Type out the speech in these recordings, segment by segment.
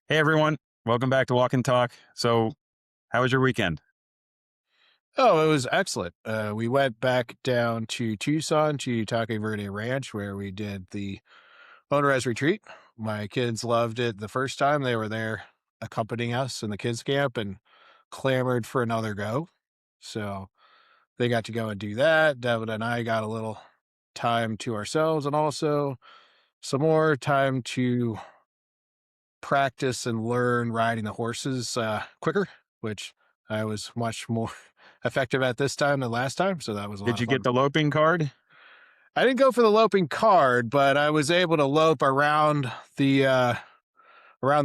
Hey everyone, welcome back to Walk and Talk. So, how was your weekend? Oh, it was excellent. We went back down to Tucson to Taco Verde Ranch where we did the motorized retreat. My kids loved it the first time they were there accompanying us in the kids camp and clamored for another go. So they got to go and do that. Devin and I got a little time to ourselves and also some more time to practice and learn riding the horses quicker, which I was much more effective at this time than last time. So that was a Did lot of you get fun. the loping card? I didn't go for the loping card, but I was able to lope around the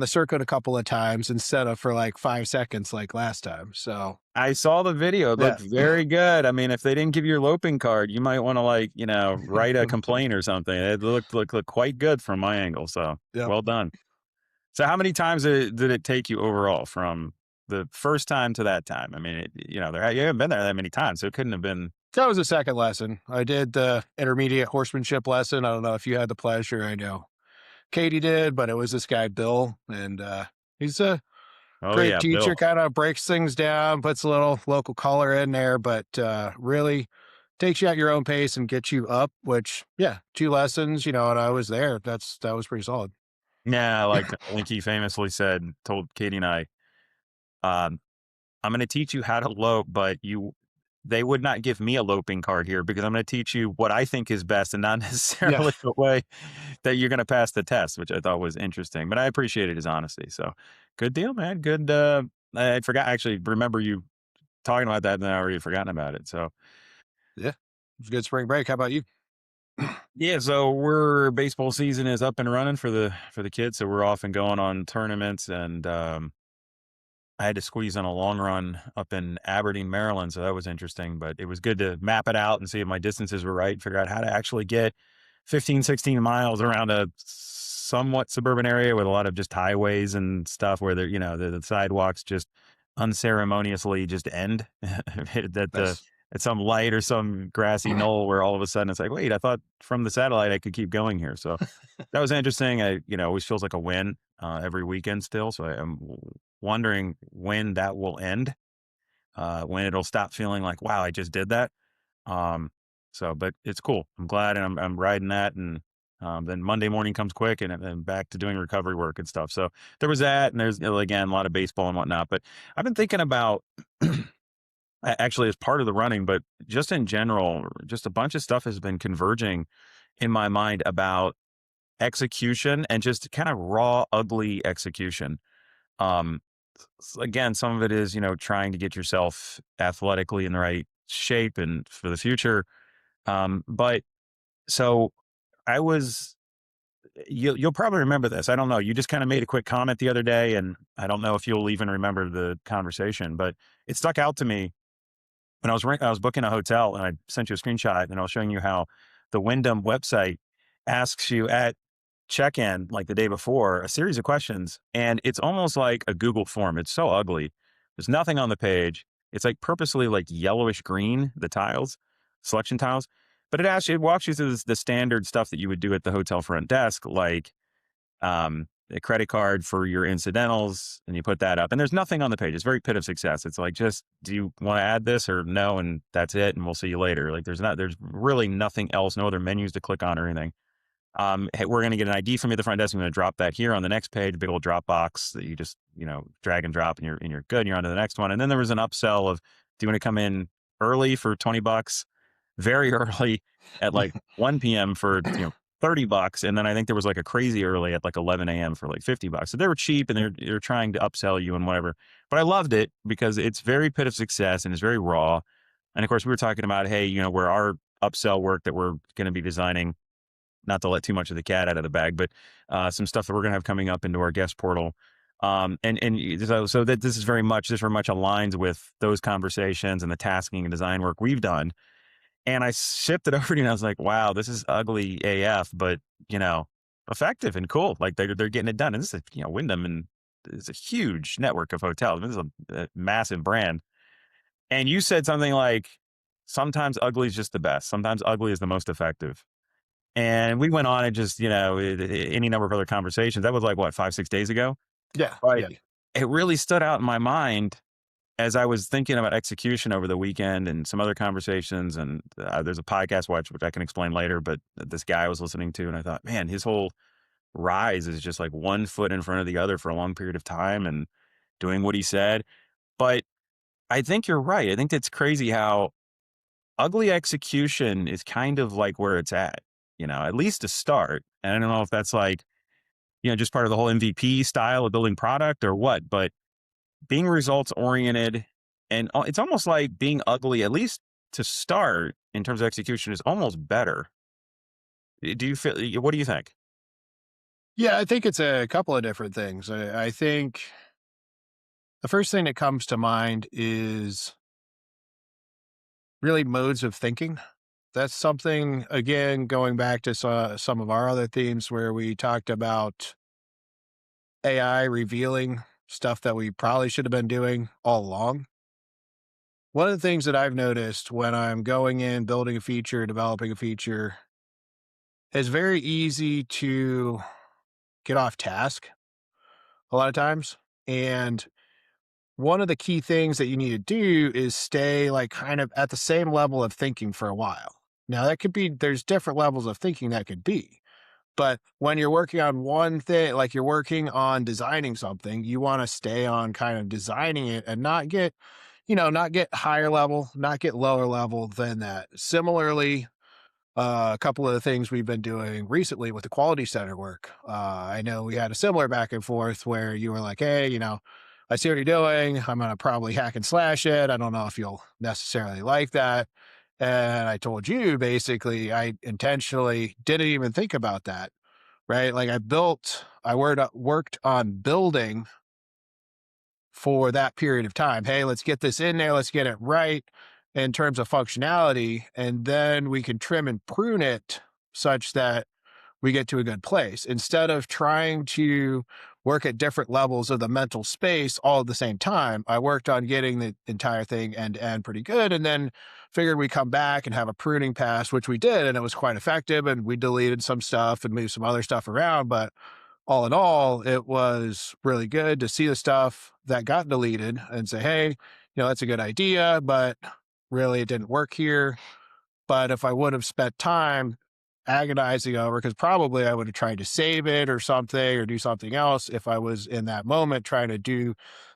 circuit a couple of times instead of for like 5 seconds like last time. So I saw the video. It yeah. looked very good. I mean, if they didn't give you your loping card, you might want to write a complaint or something. It looked quite good from my angle. So, Yep. well done. So, how many times did it take you overall from the first time to that time? I mean, you haven't been there that many times, so it couldn't have been. That was the second lesson. I did the intermediate horsemanship lesson. I don't know if you had the pleasure. I know Katie did, but it was this guy Bill, and he's a Oh great yeah, teacher. Bill. Kind of breaks things down, puts a little local color in there, but really takes you at your own pace and gets you up. Which, yeah, 2 lessons, and I was there. That was pretty solid. Yeah, like I think he famously told Katie and I, um, I'm going to teach you how to lope, but they would not give me a loping card here because I'm going to teach you what I think is best and not Yeah. necessarily the way that you're going to pass the test, which I thought was interesting. But I appreciated his honesty. So good deal, man. Good. I forgot actually remember you talking about that and I already forgotten about it. So Yeah. It was a good spring break. How about you? yeah, so we're baseball season is up and running for the kids. So we're off and going on tournaments and I had to squeeze in a long run up in Aberdeen, Maryland, so that was interesting, but it was good to map it out and see if my distances were right, figure out how to actually get 15, 16 miles around a somewhat suburban area with a lot of just highways and stuff where the sidewalks just unceremoniously just end that Nice. at some light or some grassy knoll where all of a sudden it's like, wait, I thought from the satellite I could keep going here. So that was interesting. Always feels like a win every weekend still. So I'm wondering when that will end, when it'll stop feeling like, wow, I just did that. Um, but it's cool. I'm glad, and I'm riding that, and then Monday morning comes quick, and then back to doing recovery work and stuff. So there was that, and there's again a lot of baseball and whatnot. But I've been thinking about actually as part of the running, but just in general, just a bunch of stuff has been converging in my mind about execution and just kind of raw, ugly execution. Um, Again, some of it is, trying to get yourself athletically in the right shape and for the future. But so I was, you'll probably remember this. I don't know. You just kind of made a quick comment the other day, and I don't know if you'll even remember the conversation, but it stuck out to me when I was booking a hotel and I sent you a screenshot and I was showing you how the Wyndham website asks you at check-in, like the day before, a series of questions, and it's almost like a Google form. It's so ugly. There's nothing on the page. It's like purposely like yellowish green, the tiles, selection tiles. But it walks you through the standard stuff that you would do at the hotel front desk, like a credit card for your incidentals, and you put that up. And there's nothing on the page. It's very pit of success. It's like, just do you want to add this or no? And that's it. And we'll see you later. Like there's really nothing else, no other menus to click on or anything. Hey, we're going to get an ID from you at the front desk. I'm going to drop that here on the next page, big old drop box that you just, drag and drop and you're good. And you're on to the next one. And then there was an upsell of, do you want to come in early for $20, very early at like 1 p.m. for, $30. And then I think there was like a crazy early at like 11 a.m. for like $50. So they were cheap and they're trying to upsell you and whatever. But I loved it because it's very pit of success and it's very raw. And of course we were talking about, hey, where our upsell work that we're going to be designing, not to let too much of the cat out of the bag, but some stuff that we're going to have coming up into our guest portal. So that this very much aligns with those conversations and the tasking and design work we've done. And I shipped it over to you and I was like, wow, this is ugly AF, but effective and cool. Like they're getting it done. And this is, Wyndham, and it's a huge network of hotels. This is a massive brand. And you said something like, sometimes ugly is just the best. Sometimes ugly is the most effective. And we went on and just, any number of other conversations. That was like what, 5, 6 days ago. Yeah, But yeah. it really stood out in my mind as I was thinking about execution over the weekend and some other conversations. And there's a podcast watch, which I can explain later, but this guy I was listening to, and I thought, man, his whole rise is just like one foot in front of the other for a long period of time and doing what he said. But I think you're right. I think it's crazy how ugly execution is kind of like where it's at, at least to start. And I don't know if that's like, just part of the whole MVP style of building product or what, but being results oriented and it's almost like being ugly, at least to start in terms of execution, is almost better. Do you feel, what do you think? Yeah, I think it's a couple of different things. I think the first thing that comes to mind is really modes of thinking. That's something, again, going back to some of our other themes where we talked about AI revealing stuff that we probably should have been doing all along. One of the things that I've noticed when I'm going in, building a feature, developing a feature, is very easy to get off task a lot of times. And one of the key things that you need to do is stay like kind of at the same level of thinking for a while. Now, that could be, there's different levels of thinking that could be. But when you're working on one thing, like you're working on designing something, you want to stay on kind of designing it and not get, not get higher level, not get lower level than that. Similarly, a couple of the things we've been doing recently with the quality center work. I know we had a similar back and forth where you were like, hey, I see what you're doing. I'm going to probably hack and slash it. I don't know if you'll necessarily like that. And I told you basically, I intentionally didn't even think about that, right? Like worked on building for that period of time. Hey, let's get this in there. Let's get it right in terms of functionality. And then we can trim and prune it such that we get to a good place instead of trying to work at different levels of the mental space all at the same time. I worked on getting the entire thing end to end pretty good and then figured we come back and have a pruning pass, which we did. And it was quite effective. And we deleted some stuff and moved some other stuff around. But all in all, it was really good to see the stuff that got deleted and say, hey, that's a good idea, but really it didn't work here. But if I would have spent time agonizing over, because probably I would have tried to save it or something or do something else if I was in that moment trying to do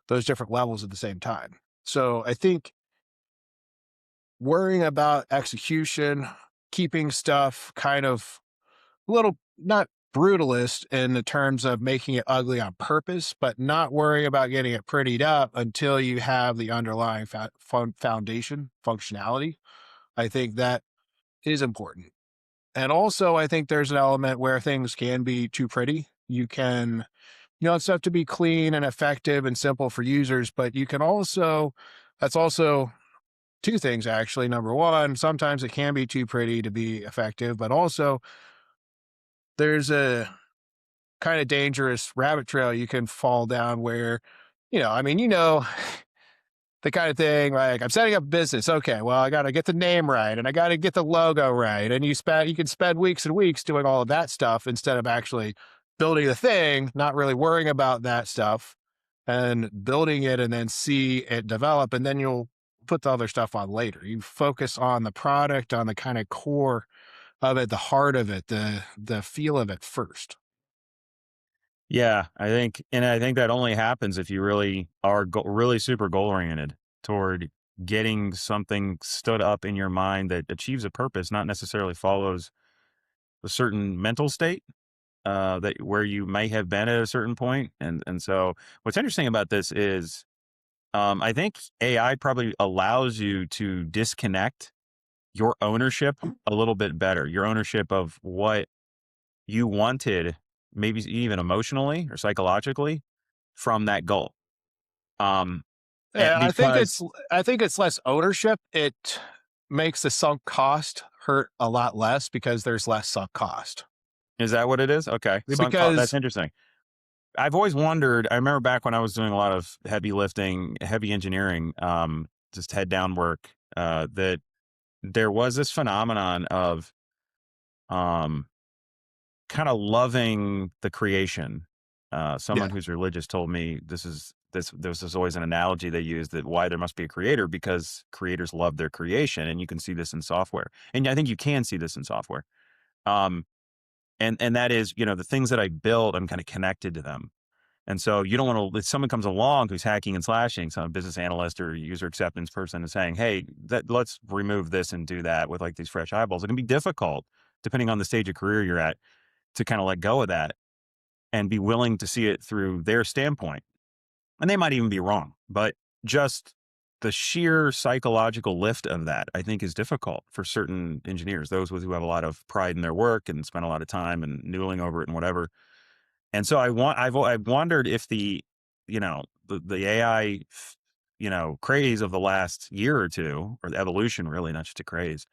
those different levels at the same time. So I think worrying about execution, keeping stuff kind of a little not brutalist in the terms of making it ugly on purpose, but not worrying about getting it prettied up until you have the underlying foundation functionality. I think that is important. And also, I think there's an element where things can be too pretty. You can, it's stuff to be clean and effective and simple for users, but you can also, that's also two things actually. Number one, sometimes it can be too pretty to be effective, but also there's a kind of dangerous rabbit trail you can fall down where, I mean, the kind of thing like I'm setting up a business. Okay, well, I got to get the name right and I got to get the logo right. And you can spend weeks and weeks doing all of that stuff instead of actually building the thing, not really worrying about that stuff and building it and then see it develop. And then you'll put the other stuff on later. You focus on the product, on the kind of core of it, the heart of it, the feel of it first. Yeah, I think that only happens if you really are really super goal oriented toward getting something stood up in your mind that achieves a purpose, not necessarily follows a certain mental state that where you may have been at a certain point. And so what's interesting about this is I think AI probably allows you to disconnect your ownership a little bit better, your ownership of what you wanted, maybe even emotionally or psychologically, from that goal. Um, and Yeah, because I think it's less ownership. It makes the sunk cost hurt a lot less because there's less sunk cost. is that what it is? Okay, that's Because interesting. I've always wondered. I remember back when I was doing a lot of heavy lifting, heavy engineering, just head down work. That there was this phenomenon of um, kind of loving the creation Someone Yeah. who's religious told me this is always an analogy they use that why there must be a creator because creators love their creation, and you can see this in software, and I think you can see this in software. Um, and that is, the things that I build, I'm kind of connected to them. And so you don't want to, if someone comes along who's hacking and slashing, some business analyst or user acceptance person is saying, hey, let's remove this and do that with like these fresh eyeballs. It can be difficult, depending on the stage of career you're at, to kind of let go of that and be willing to see it through their standpoint. And they might even be wrong, but just the sheer psychological lift of that, I think, is difficult for certain engineers, who have a lot of pride in their work and spend a lot of time and noodling over it and whatever. And so I've wondered if the AI craze of the last year or two, or the evolution really, not just a craze,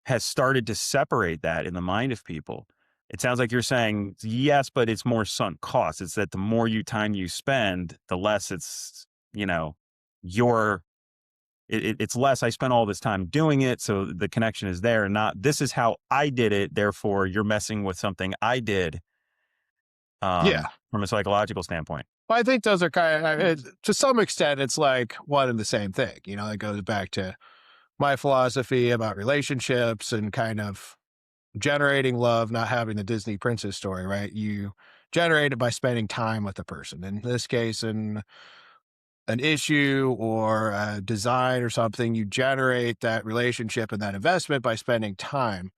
has started to separate that in the mind of people. It sounds like you're saying yes, but it's more sunk cost. It's that the more time you spend, the less you know your it's less. I spent all this time doing it, so the connection is there, and not this is how I did it. Therefore, you're messing with something I did Yeah. from a psychological standpoint. Well, I think those are to some extent, it's like one and the same thing. You know, it goes back to my philosophy about relationships and kind of generating love, not having the Disney princess story, right? You generate it by spending time with the person. In this case, in an issue or a design or something, you generate that relationship and that investment by spending time.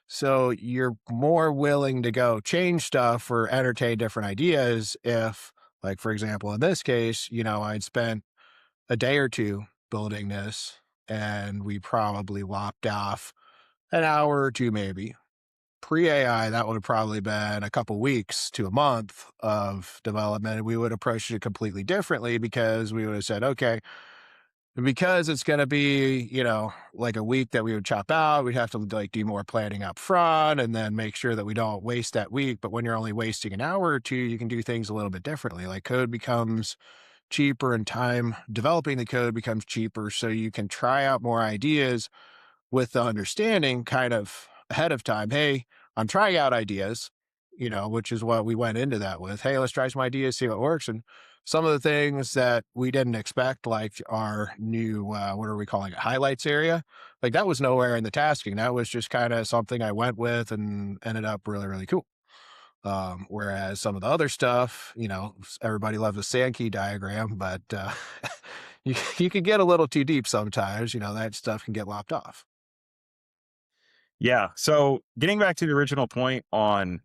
So you're more willing to go change stuff or entertain different ideas if, like, for example, in this case, I'd spent a day or two building this and we probably lopped off an hour or two, maybe. Pre AI, that would have probably been a couple weeks to a month of development. And we would approach it completely differently because we would have said, okay, because it's going to be, like a week that we would chop out, we'd have to like do more planning up front and then make sure that we don't waste that week. But when you're only wasting an hour or two, you can do things a little bit differently. Like code becomes cheaper and time developing the code becomes cheaper. So you can try out more ideas with the understanding kind of ahead of time. Hey, I'm trying out ideas, which is what we went into that with. Hey, let's try some ideas, see what works. And some of the things that we didn't expect, like our new, what are we calling it, highlights area, like that was nowhere in the tasking. That was just kind of something I went with and ended up really, really cool. Whereas some of the other stuff, everybody loves a sand key diagram, but you can get a little too deep sometimes. That stuff can get lopped off. Yeah. So getting back to the original point on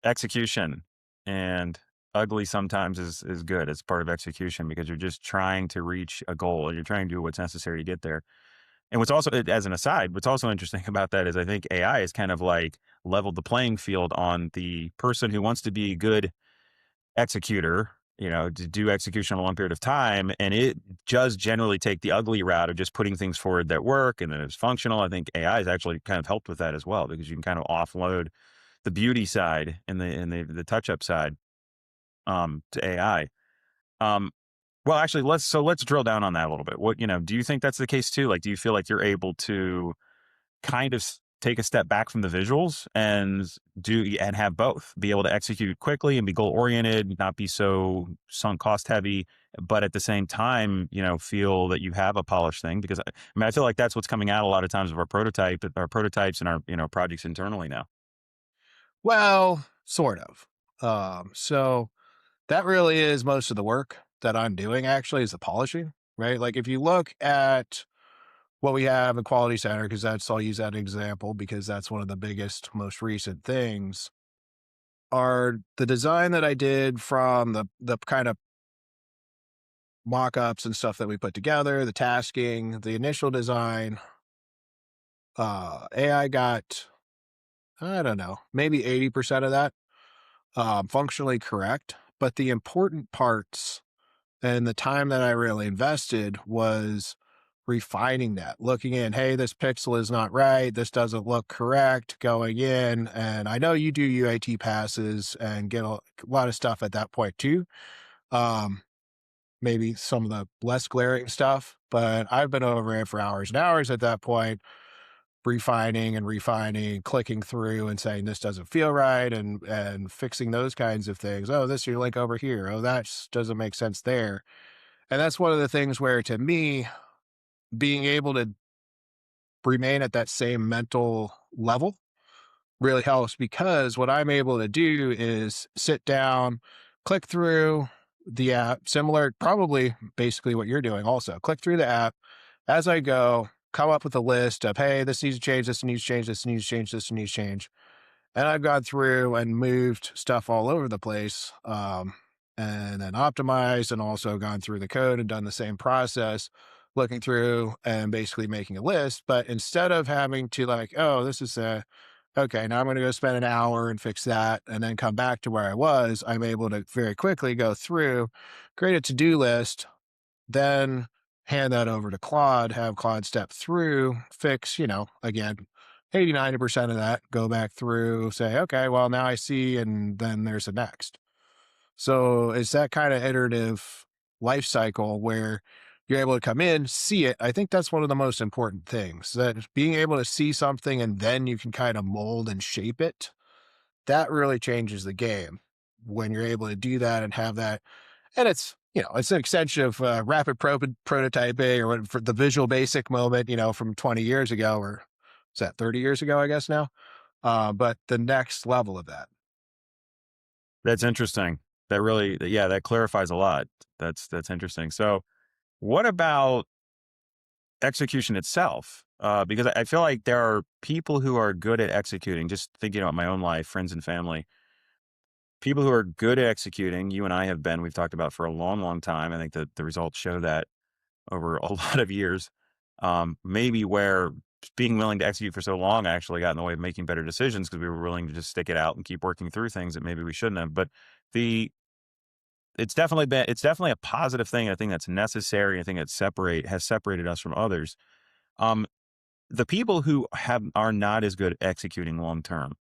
execution, and ugly sometimes is good. It's part of execution because you're just trying to reach a goal and you're trying to do what's necessary to get there. And what's also, as an aside, what's also interesting about that is I think AI is kind of like leveled the playing field on the person who wants to be a good executor, to do execution on a long period of time. And it does generally take the ugly route of just putting things forward that work and then it's functional. I think AI has actually kind of helped with that as well because you can kind of offload the beauty side and the touch up side to AI. Um, well, actually, let's drill down on that a little bit. Do you think that's the case too? Like, do you feel like you're able to kind of take a step back from the visuals and have both be able to execute quickly and be goal oriented, not be so sunk cost heavy, but at the same time, feel that you have a polished thing? Because I feel like that's what's coming out a lot of times of our prototypes and our projects internally now. Well, sort of. So that really is most of the work that I'm doing actually is the polishing, right? Like if you look at what we have in Quality Center, because I'll use that example because that's one of the biggest, most recent things, are the design that I did from the kind of mock-ups and stuff that we put together, the tasking, the initial design. AI got, I don't know, maybe 80% of that functionally correct. But the important parts and the time that I really invested was refining that, looking in, hey, this pixel is not right. This doesn't look correct going in. And I know you do UAT passes and get a lot of stuff at that point too. Um, Maybe some of the less glaring stuff, but I've been over it for hours and hours at that point, refining, clicking through and saying this doesn't feel right, and fixing those kinds of things. Oh, this is your link over here. Oh, that doesn't make sense there. And that's one of the things where, to me, being able to remain at that same mental level really helps, because what I'm able to do is sit down, click through the app, similar, probably basically what you're doing also. Click through the app as I go, come up with a list of, hey, this needs to change, this needs to change, this needs to change, this needs to change. And I've gone through and moved stuff all over the place, and then optimized, and also gone through the code and done the same process, looking through and basically making a list. But instead of having to, like, oh, this is a, okay, now I'm going to go spend an hour and fix that and then come back to where I was, I'm able to very quickly go through, create a to-do list, then hand that over to Claude, have Claude step through, fix, again, 80, 90% of that, go back through, say, okay, well, now I see, and then there's a next. So it's that kind of iterative life cycle where you're able to come in, see it. I think that's one of the most important things, that being able to see something and then you can kind of mold and shape it. That really changes the game when you're able to do that and have that. And it's an extension of rapid prototyping, or what, for the Visual Basic moment, from 20 years ago, or is that 30 years ago, I guess now. But the next level of that. That's interesting. That really, yeah, that clarifies a lot. That's interesting. So, what about execution itself? Because I feel like there are people who are good at executing. Just thinking about my own life, friends and family, people who are good at executing. You and I have been. We've talked about for a long, long time. I think that the results show that over a lot of years. Maybe where being willing to execute for so long actually got in the way of making better decisions, because we were willing to just stick it out and keep working through things that maybe we shouldn't have. But the it's definitely a positive thing. I think that's necessary. I think has separated us from others. Um, the people who are not as good at executing long term,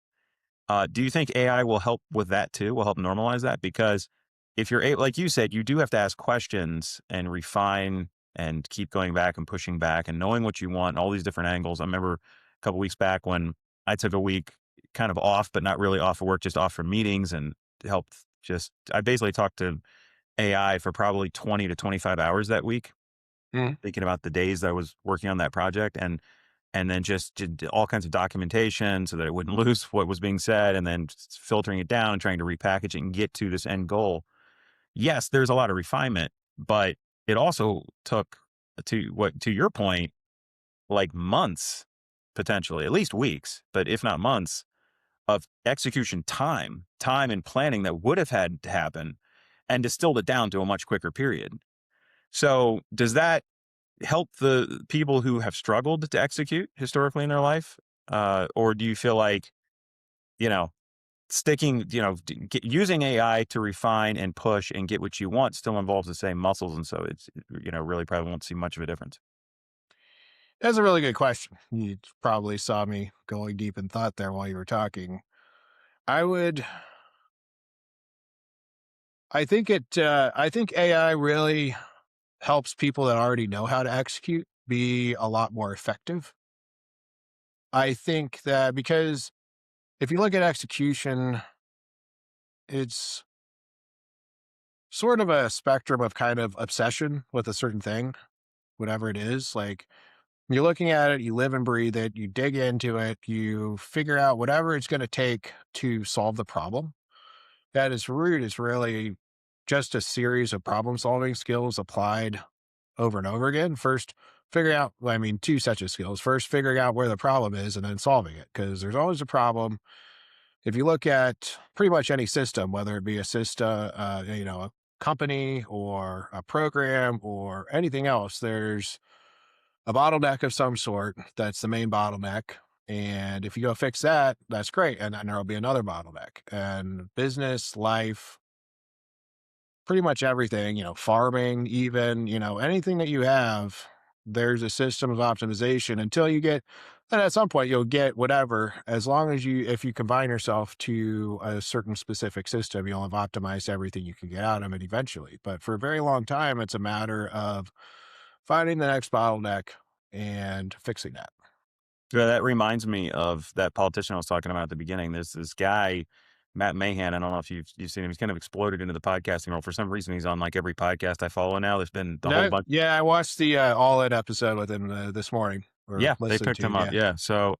do you think AI will help with that too? Will help normalize that? Because if you're able, like you said, you do have to ask questions and refine and keep going back and pushing back and knowing what you want, all these different angles. I remember a couple weeks back when I took a week kind of off, but not really off of work, just off from meetings, and helped I basically talked to AI for probably 20 to 25 hours that week, Mhm. thinking about the days that I was working on that project, and then just did all kinds of documentation so that it wouldn't lose what was being said, and then filtering it down and trying to repackage it and get to this end goal. Yes, there's a lot of refinement, but it also took, to your point, like months, potentially, at least weeks, but if not months of execution time and planning that would have had to happen, and distilled it down to a much quicker period. So does that help the people who have struggled to execute historically in their life? Or do you feel like, you know, sticking, using AI to refine and push and get what you want still involves the same muscles. And so it's, really probably won't see much of a difference. That's a really good question. You probably saw me going deep in thought there while you were talking. I would, I think AI really helps people that already know how to execute be a lot more effective. I think that, because if you look at execution, it's sort of a spectrum of kind of obsession with a certain thing, whatever it is. Like, you're looking at it, you live and breathe it, you dig into it, you figure out whatever it's going to take to solve the problem. At its root is really just a series of problem solving skills applied over and over again. First, figure out, well, I mean, two sets of skills. First, figuring out where the problem is and then solving it, because there's always a problem. If you look at pretty much any system, whether it be a system, a company or a program or anything else, there's a bottleneck of some sort. That's the main bottleneck. And if you go fix that, that's great. And then there'll be another bottleneck. And business, life, pretty much everything, farming, even, anything that you have, there's a system of optimization until you get, and at some point you'll get whatever, as long as if you combine yourself to a certain specific system, you'll have optimized everything you can get out of it eventually. But for a very long time, it's a matter of finding the next bottleneck and fixing that. Yeah, that reminds me of that politician I was talking about at the beginning. There's this guy, Matt Mahan. I don't know if you've seen him. He's kind of exploded into the podcasting world. For some reason, he's on like every podcast I follow now. There's been a whole No, bunch. yeah, I watched the All In episode with him this morning, or Yeah, they listened picked to. him up. Yeah, Yeah. So,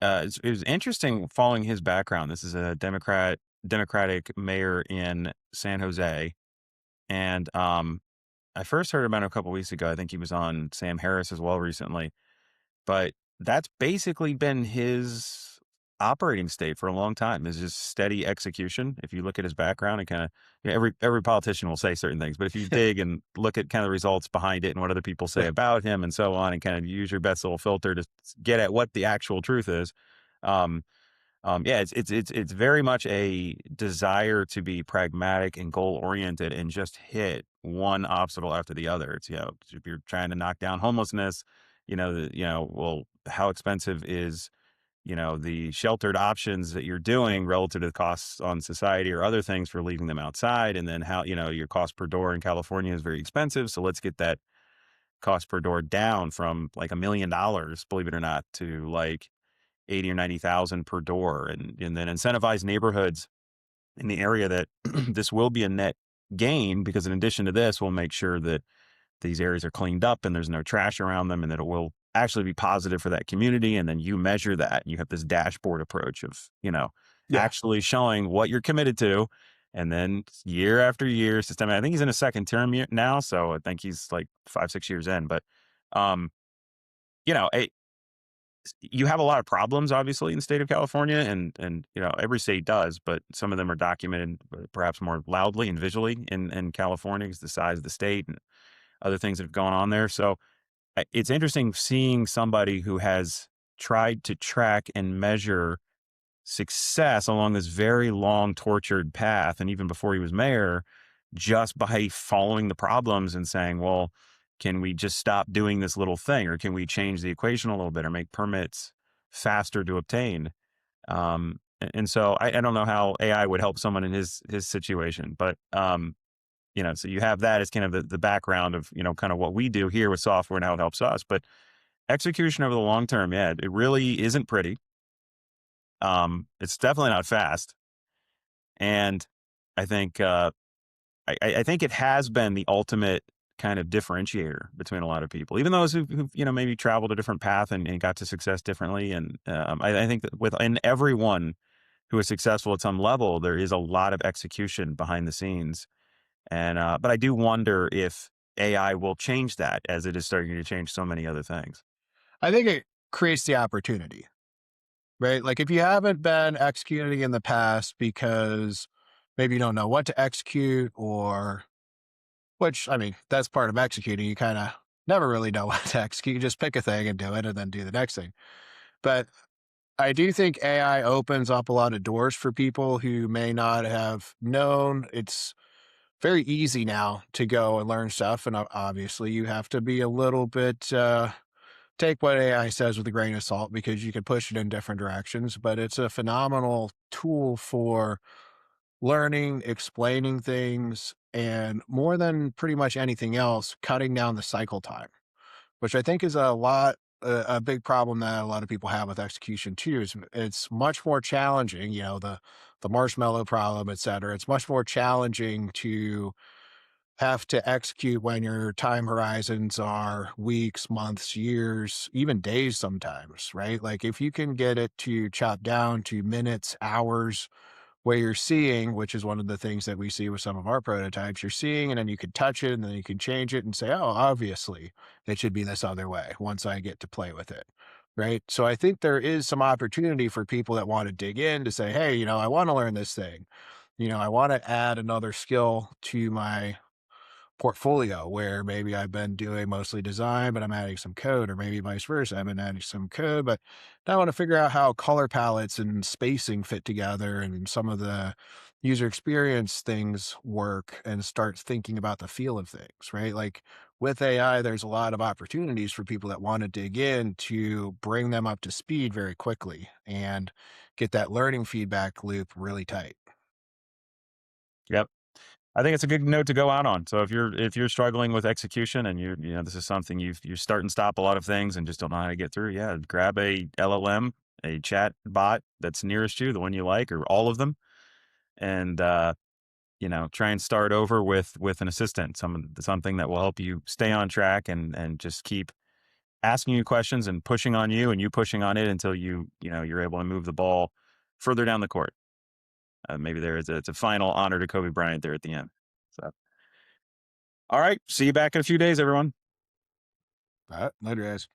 it was interesting following his background. This is a Democratic mayor in San Jose, and I first heard about him a couple weeks ago. I think he was on Sam Harris as well recently. But that's basically been his operating state for a long time, is just steady execution. If you look at his background and kinda, every politician will say certain things, but if you dig and look at kind of the results behind it and what other people say yeah, about him and so on, and kind of use your best little filter to get at what the actual truth is, um, yeah, it's very much a desire to be pragmatic and goal oriented and just hit one obstacle after the other. It's, if you're trying to knock down homelessness, well, how expensive is, the sheltered options that you're doing relative to the costs on society or other things for leaving them outside, and then how, your cost per door in California is very expensive, so let's get that cost per door down from like $1 million, believe it or not, to like 80 or 90,000 per door, and then incentivize neighborhoods in the area that this will be a net gain, because in addition to this, we'll make sure that these areas are cleaned up and there's no trash around them, and that it will actually be positive for that community. And then you measure that. You have this dashboard approach of, yeah. actually showing what you're committed to. And then year after year, system. I think he's in his second term now, so I think he's like 5, 6 years in. But, um, you know, it, you have a lot of problems, obviously, in the state of California, and every state does, but some of them are documented, perhaps more loudly and visually in California, because the size of the state and other things that have gone on there. So it's interesting seeing somebody who has tried to track and measure success along this very long, tortured path. And even before he was mayor, just by following the problems and saying, well, can we just stop doing this little thing? Or can we change the equation a little bit or make permits faster to obtain? And so I don't know how AI would help someone in his situation, but so you have that as kind of the background of, kind of what we do here with software and how it helps us. But execution over the long term, yeah, it really isn't pretty. It's definitely not fast. And I think I think it has been the ultimate kind of differentiator between a lot of people, even those who've maybe traveled a different path and got to success differently. And I think that within everyone who is successful at some level, there is a lot of execution behind the scenes. And but I do wonder if AI will change that, as it is starting to change so many other things. I think it creates the opportunity, right? Like if you haven't been executing in the past because maybe you don't know what to execute, or which, I mean, that's part of executing. You kind of never really know what to execute. You just pick a thing and do it and then do the next thing. But I do think AI opens up a lot of doors for people who may not have known. It's very easy now to go and learn stuff. And obviously, you have to be a little bit, take what AI says with a grain of salt, because you can push it in different directions. But it's a phenomenal tool for learning, explaining things, and more than pretty much anything else, cutting down the cycle time, which I think is a big problem that a lot of people have with execution too. Is it's much more challenging, the marshmallow problem, et cetera. It's much more challenging to have to execute when your time horizons are weeks, months, years, even days sometimes, right? Like if you can get it to chop down to minutes, hours, where you're seeing, which is one of the things that we see with some of our prototypes, you're seeing, and then you could touch it and then you can change it and say, oh, obviously it should be this other way once I get to play with it. Right. So I think there is some opportunity for people that want to dig in to say, hey, I want to learn this thing. I want to add another skill to my portfolio where maybe I've been doing mostly design, but I'm adding some code, or maybe vice versa. I've been adding some code, but now I want to figure out how color palettes and spacing fit together and some of the user experience things work, and start thinking about the feel of things, right? Like with AI, there's a lot of opportunities for people that want to dig in to bring them up to speed very quickly and get that learning feedback loop really tight. Yep. I think it's a good note to go out on. So if you're struggling with execution and this is something you start and stop a lot of things and just don't know how to get through, yeah, grab a LLM, a chat bot that's nearest you, the one you like, or all of them, and try and start over with an assistant, something that will help you stay on track and just keep asking you questions and pushing on you and you pushing on it until you're able to move the ball further down the court. Maybe it's a final honor to Kobe Bryant there at the end. So, all right, see you back in a few days, everyone. Later, guys.